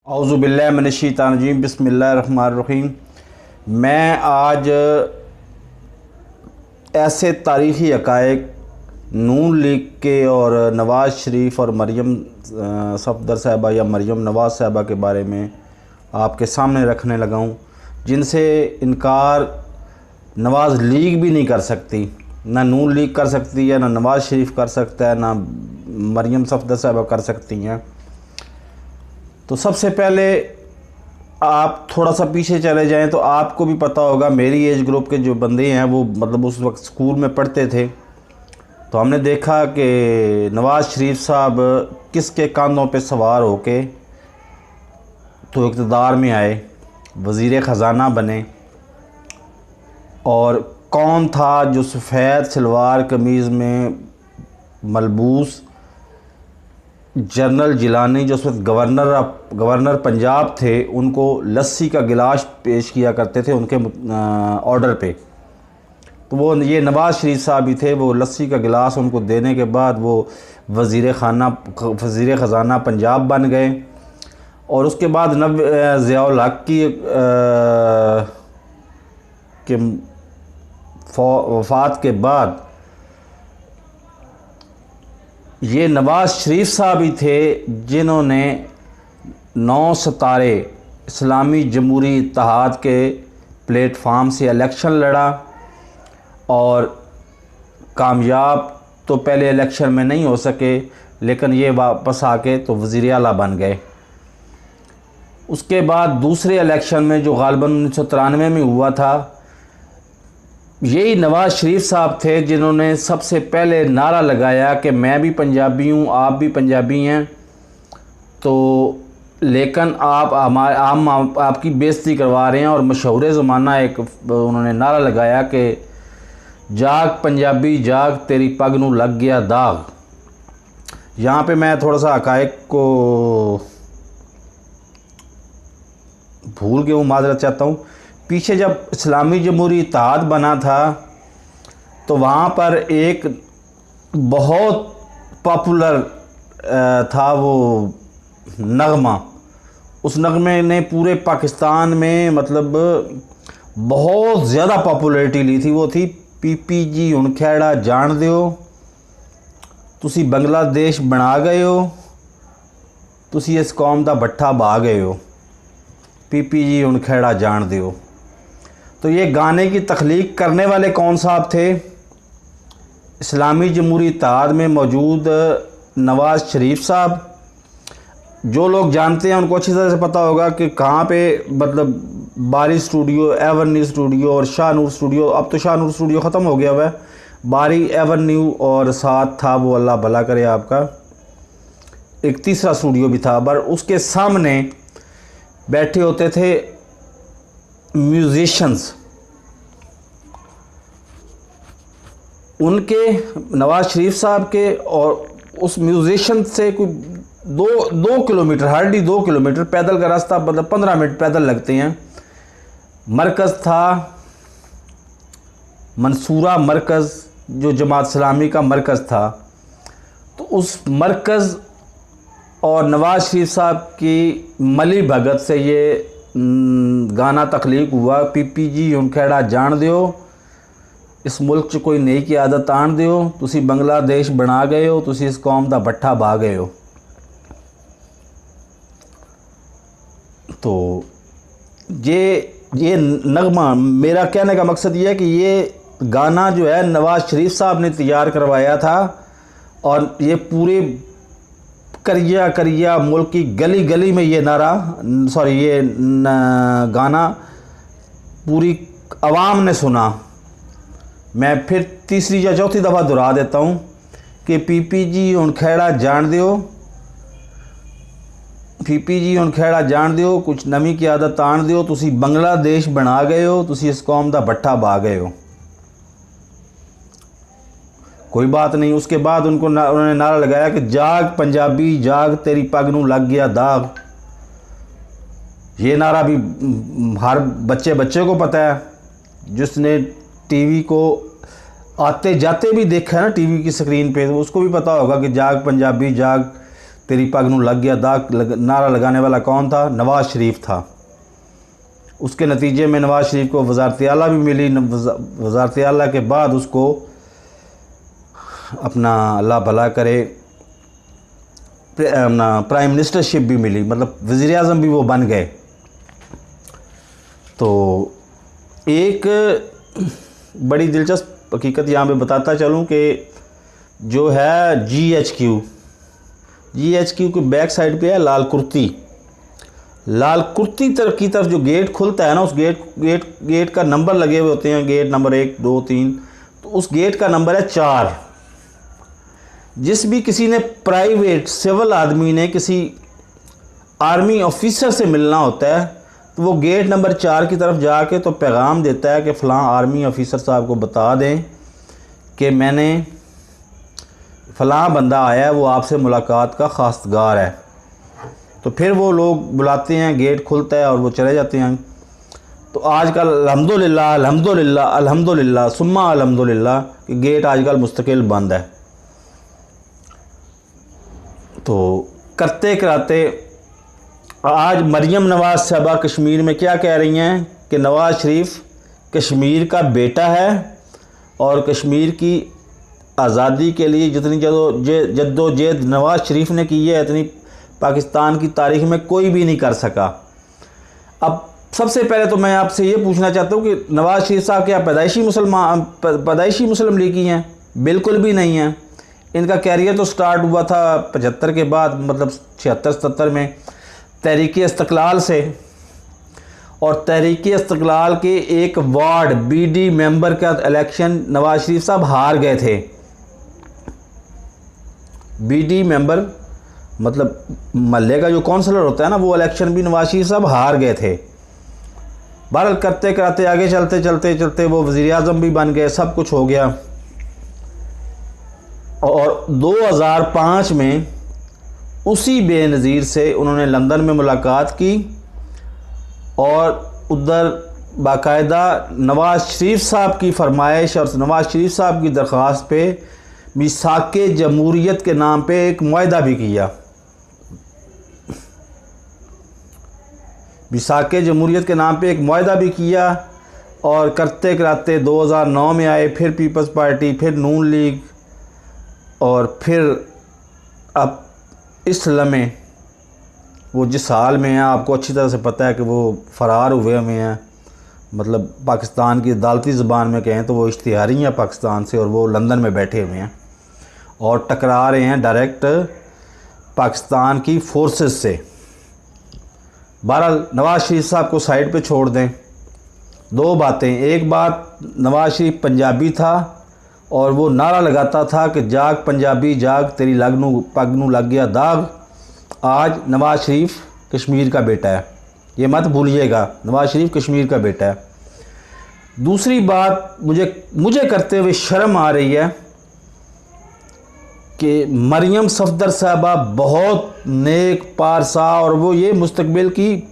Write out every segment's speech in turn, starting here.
औज़ुबिल्लाहि मिनश्शैतानिर्रजीम बिस्मिल्लाहिर्रहमानिर्रहीम। मैं आज ऐसे तारीख़ी हक़ाइक़ नून लीग के और नवाज़ शरीफ और मरीम सफ़दर साहिबा या मरीम नवाज़ साहिबा के बारे में आपके सामने रखने लगा हूँ, जिनसे इनकार नवाज़ लीग भी नहीं कर सकती, ना नून लीग कर सकती है, ना नवाज़ शरीफ कर सकता है, ना मरीम सफ़दर साहिबा कर सकती हैं। तो सबसे पहले आप थोड़ा सा पीछे चले जाएं तो आपको भी पता होगा, मेरी एज ग्रुप के जो बंदे हैं वो मतलब उस वक्त स्कूल में पढ़ते थे, तो हमने देखा कि नवाज़ शरीफ साहब किसके कांधों पे सवार होके तो इक़्तिदार में आए, वज़ीर ख़ज़ाना बने। और कौन था जो सफ़ेद सलवार कमीज़ में मलबूस जनरल जिलानी, जो उस वक्त गवर्नर पंजाब थे, उनको लस्सी का गिलास पेश किया करते थे उनके ऑर्डर पे। तो वो ये नवाज़ शरीफ साहब ही थे। वो लस्सी का गिलास उनको देने के बाद वो वज़ीर ख़ज़ाना पंजाब बन गए। और उसके बाद ज़िया-उल हक़ की वफ़ात के बाद ये नवाज़ शरीफ साहब ही थे जिन्होंने 9 सितारे इस्लामी जमहूरी इत्तेहाद के प्लेटफार्म से इलेक्शन लड़ा और कामयाब तो पहले इलेक्शन में नहीं हो सके, लेकिन ये वापस आके तो वज़ीर आला बन गए। उसके बाद दूसरे इलेक्शन में जो ग़ालिबन 1993 में हुआ था, यही नवाज़ शरीफ साहब थे जिन्होंने सबसे पहले नारा लगाया कि मैं भी पंजाबी हूँ, आप भी पंजाबी हैं, तो लेकिन आप आपकी बेइज्जती करवा रहे हैं। और मशहूर ज़माना एक उन्होंने नारा लगाया कि जाग पंजाबी जाग, तेरी पग नूं लग गया दाग। यहाँ पे मैं थोड़ा सा हक़ाइक़ को भूल गया हूँ, माज़रत चाहता हूँ। पीछे जब इस्लामी जमहूरी इत्तेहाद बना था तो वहाँ पर एक बहुत पॉपुलर था वो नगमा। उस नगमे ने पूरे पाकिस्तान में मतलब बहुत ज़्यादा पॉपुलैरिटी ली थी। वो थी PPG हुण खैड़ा जान दिओ, तुसी बांग्लादेश बना गए हो, तुसी इस कौम दा भट्ठा बहा गए हो, PPG हुण खैड़ा जान दिओ। तो ये गाने की तख्लीक करने वाले कौन साहब थे? इस्लामी जमहूरी इत्तेहाद में मौजूद नवाज़ शरीफ साहब। जो लोग जानते हैं उनको अच्छी तरह से पता होगा कि कहाँ पे मतलब बारी स्टूडियो, एवेन्यू स्टूडियो और शाहनूर स्टूडियो, अब तो शाहनूर स्टूडियो ख़त्म हो गया हुआ है, बारी एवेन्यू और साथ था वो अल्लाह भला करे आपका एक तीसरा स्टूडियो भी था, पर उसके सामने बैठे होते थे म्यूज़िशंस। उनके नवाज़ शरीफ साहब के और उस म्यूज़िशन से कोई दो किलोमीटर, हार्डली 2 किलोमीटर पैदल का रास्ता, मतलब 15 मिनट पैदल लगते हैं। मरकज़ था मंसूरा मरकज़, जो जमात इस्लामी का मरकज़ था। तो उस मरकज़ और नवाज़ शरीफ साहब की मली भगत से ये गाना तख्लीक हुआ, PPG हुण खैड़ा जान दिओ, इस मुल्क च कोई नई की आदत आन दिओ, तुसी बांग्लादेश बना गए हो, तुसी इस कौम दा भट्ठा बहा गए हो। तो ये नगमा, मेरा कहने का मकसद ये है कि ये गाना जो है नवाज़ शरीफ साहब ने तैयार करवाया था और ये पूरे करिया मुल्क की गली गली में ये ये गाना पूरी आवाम ने सुना। मैं फिर तीसरी या चौथी दफ़ा दोहरा देता हूँ कि PPG हुण खैड़ा जान दिओ, PPG हुण खैड़ा जान दिओ, कुछ नमी की आदत आन दिओ, तुसी बांग्लादेश बना गए हो, तुसी इस कौम दा भट्ठा बहा गए हो। कोई बात नहीं। उसके बाद उन्होंने नारा लगाया कि जाग पंजाबी जाग, तेरी पग नूं लग गया दाग। ये नारा भी हर बच्चे को पता है, जिसने टीवी को आते जाते भी देखा है ना टीवी की स्क्रीन पे, तो उसको भी पता होगा कि जाग पंजाबी जाग, तेरी पग नू लग गया दाग नारा लगाने वाला कौन था? नवाज़ शरीफ था। उसके नतीजे में नवाज़ शरीफ को वज़ारत आला भी मिली। वज़ारत आला के बाद उसको अपना अल्लाह भला करे अपना प्राइम मिनिस्टरशिप भी मिली, मतलब वज़ीर आज़म भी वो बन गए। तो एक बड़ी दिलचस्प हकीकत यहाँ पे बताता चलूँ कि जो है GHQ की बैक साइड पे है लाल कुर्ती तरफ की तरफ जो गेट खुलता है ना, उस गेट का नंबर लगे हुए होते हैं, गेट नंबर 1 2 3, तो उस गेट का नंबर है 4। जिस भी किसी ने प्राइवेट सिविल आदमी ने किसी आर्मी ऑफिसर से मिलना होता है तो वो गेट नंबर 4 की तरफ जाके तो पैगाम देता है कि फ़लाँ आर्मी ऑफिसर साहब को बता दें कि मैंने फ़लाँ बंदा आया है, वो आपसे मुलाकात का खास्तगार है। तो फिर वो लोग बुलाते हैं, गेट खुलता है और वो चले जाते हैं। तो आजकल अल्हम्दुलिल्लाह अल्हम्दुलिल्लाह अल्हम्दुलिल्लाह सुम्मा अल्हम्दुलिल्लाह कि गेट आजकल मुस्तकिल बंद है। तो करते कराते आज मरियम नवाज़ साहबा कश्मीर में क्या कह रही हैं कि नवाज़ शरीफ कश्मीर का बेटा है और कश्मीर की आज़ादी के लिए जितनी जद्दोजहद नवाज़ शरीफ ने की है इतनी पाकिस्तान की तारीख़ में कोई भी नहीं कर सका। अब सबसे पहले तो मैं आपसे ये पूछना चाहता हूँ कि नवाज़ शरीफ साहब क्या पैदाइशी मुस्लिम लीगी हैं? बिल्कुल भी नहीं है। इनका कैरियर तो स्टार्ट हुआ था 75 के बाद, मतलब 76-77 में तहरीक इस्तक़लाल से, और तहरीक इस्तक़लाल के एक वार्ड BD मेंबर का इलेक्शन नवाज़ शरीफ साहब हार गए थे। BD मेंबर मतलब महल्ले का जो काउंसलर होता है ना, वो इलेक्शन भी नवाज़ शरीफ साहब हार गए थे। बहरहाल करते कराते आगे चलते वो वज़ीर आज़म भी बन गए, सब कुछ हो गया। और 2005 में उसी बेनज़ीर से उन्होंने लंदन में मुलाकात की और उधर बाकायदा नवाज़ शरीफ साहब की फरमाइश और नवाज़ शरीफ साहब की दरख्वास्त पे मिसाके जमहूरियत के नाम पे एक मुआहदा भी किया। मिसाके जमहूरियत के नाम पे एक मुआहदा भी किया और करते कराते 2009 में आए, फिर पीपल्स पार्टी, फिर नून लीग, और फिर अब इस लम्हे वो जिस हाल में हैं आपको अच्छी तरह से पता है कि वो फ़रार हुए हैं। मतलब पाकिस्तान की अदालती ज़बान में कहें तो वो इश्तिहारी हैं पाकिस्तान से, और वो लंदन में बैठे हुए हैं और टकरा रहे हैं डायरेक्ट पाकिस्तान की फोर्सेस से। बहरहाल नवाज़ शरीफ साहब को साइड पे छोड़ दें। दो बातें, एक बात नवाज़ शरीफ पंजाबी था और वो नारा लगाता था कि जाग पंजाबी जाग तेरी पग नू लग गया दाग। आज नवाज़ शरीफ कश्मीर का बेटा है, ये मत भूलिएगा, नवाज़ शरीफ कश्मीर का बेटा है। दूसरी बात मुझे करते हुए शर्म आ रही है कि मरियम सफदर साहबा बहुत नेक पारसा, और वो ये मुस्तकबिल की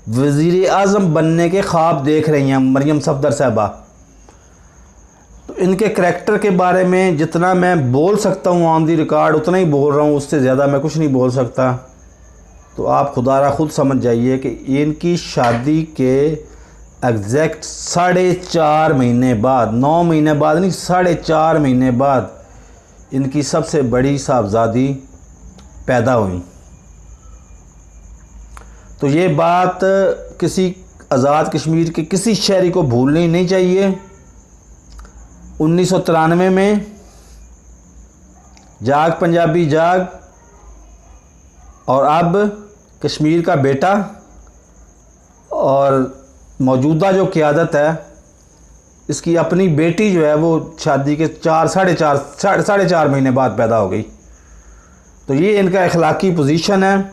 वज़ीर आज़म बनने के ख्वाब देख रही हैं मरियम सफदर साहबा। तो इनके करैक्टर के बारे में जितना मैं बोल सकता हूँ ऑन दी रिकॉर्ड उतना ही बोल रहा हूँ, उससे ज़्यादा मैं कुछ नहीं बोल सकता। तो आप खुदारा खुद समझ जाइए कि इनकी शादी के एग्जैक्ट 4.5 महीने बाद, 9 महीने बाद नहीं, 4.5 महीने बाद इनकी सबसे बड़ी साहबजादी पैदा हुई। तो ये बात किसी आज़ाद कश्मीर के किसी शहरी को भूलनी नहीं चाहिए। 1993 में जाग पंजाबी जाग, और अब कश्मीर का बेटा, और मौजूदा जो क़यादत है इसकी अपनी बेटी जो है वो शादी के 4.5 महीने बाद पैदा हो गई। तो ये इनका अखलाकी पोजीशन है।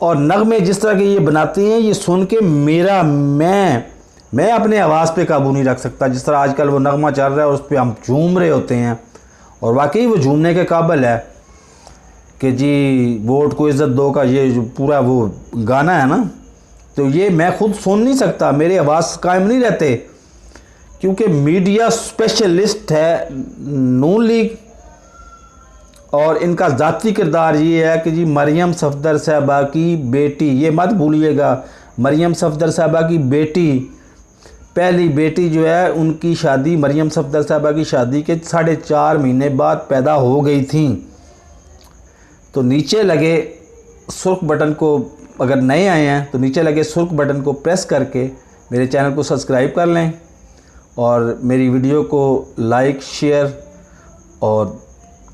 और नगमे जिस तरह के ये बनाती हैं, ये सुन के मैं अपने आवाज़ पे काबू नहीं रख सकता। जिस तरह आजकल वो नगमा चल रहा है उस पर हम झूम रहे होते हैं, और वाकई वो झूमने के काबिल है कि जी वोट को इज़्ज़त दो का ये जो पूरा वो गाना है ना, तो ये मैं खुद सुन नहीं सकता, मेरे आवाज़ कायम नहीं रहते, क्योंकि मीडिया स्पेशलिस्ट है नून लीग और इनका ज़ाती किरदार ये है कि जी मरियम सफदर साहबा की बेटी, ये मत भूलिएगा, मरियम सफदर साहबा की बेटी, पहली बेटी जो है उनकी शादी, मरियम सफदर साहबा की शादी के 4.5 महीने बाद पैदा हो गई थी। तो नीचे लगे सुर्ख बटन को, अगर नए आए हैं तो नीचे लगे सुर्ख बटन को प्रेस करके मेरे चैनल को सब्सक्राइब कर लें और मेरी वीडियो को लाइक, शेयर और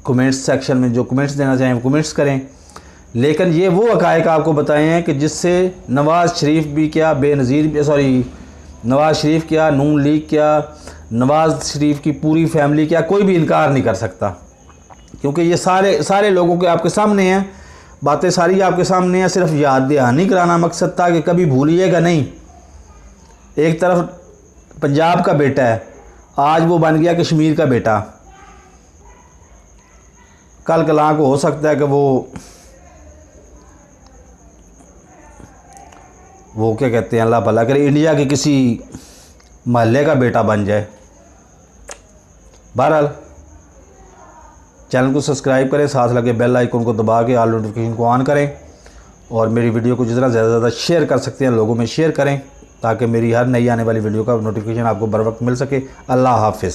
कमेंट्स सेक्शन में जो कमेंट्स देना चाहें वो कमेंट्स करें। लेकिन ये वो हक़ाइक़ आपको बताए हैं कि जिससे नवाज़ शरीफ भी क्या, नवाज़ शरीफ क्या, नून लीग क्या, नवाज़ शरीफ की पूरी फैमिली क्या, कोई भी इनकार नहीं कर सकता, क्योंकि ये सारे लोगों के आपके सामने हैं, बातें सारी आपके सामने हैं। सिर्फ याद दहानी कराना मकसद था कि कभी भूलिएगा नहीं। एक तरफ पंजाब का बेटा है, आज वो बन गया कश्मीर का बेटा, कल कला को हो सकता है कि वो क्या कहते हैं, अल्लाह भला करे, इंडिया के किसी महल्ले का बेटा बन जाए। बहरहाल चैनल को सब्सक्राइब करें, साथ लगे बेल आइकन को दबा के ऑल नोटिफिकेशन को ऑन करें और मेरी वीडियो को जितना ज़्यादा शेयर कर सकते हैं लोगों में शेयर करें, ताकि मेरी हर नई आने वाली वीडियो का नोटिफिकेशन आपको बर वक्त मिल सके। अल्लाह हाफिज़।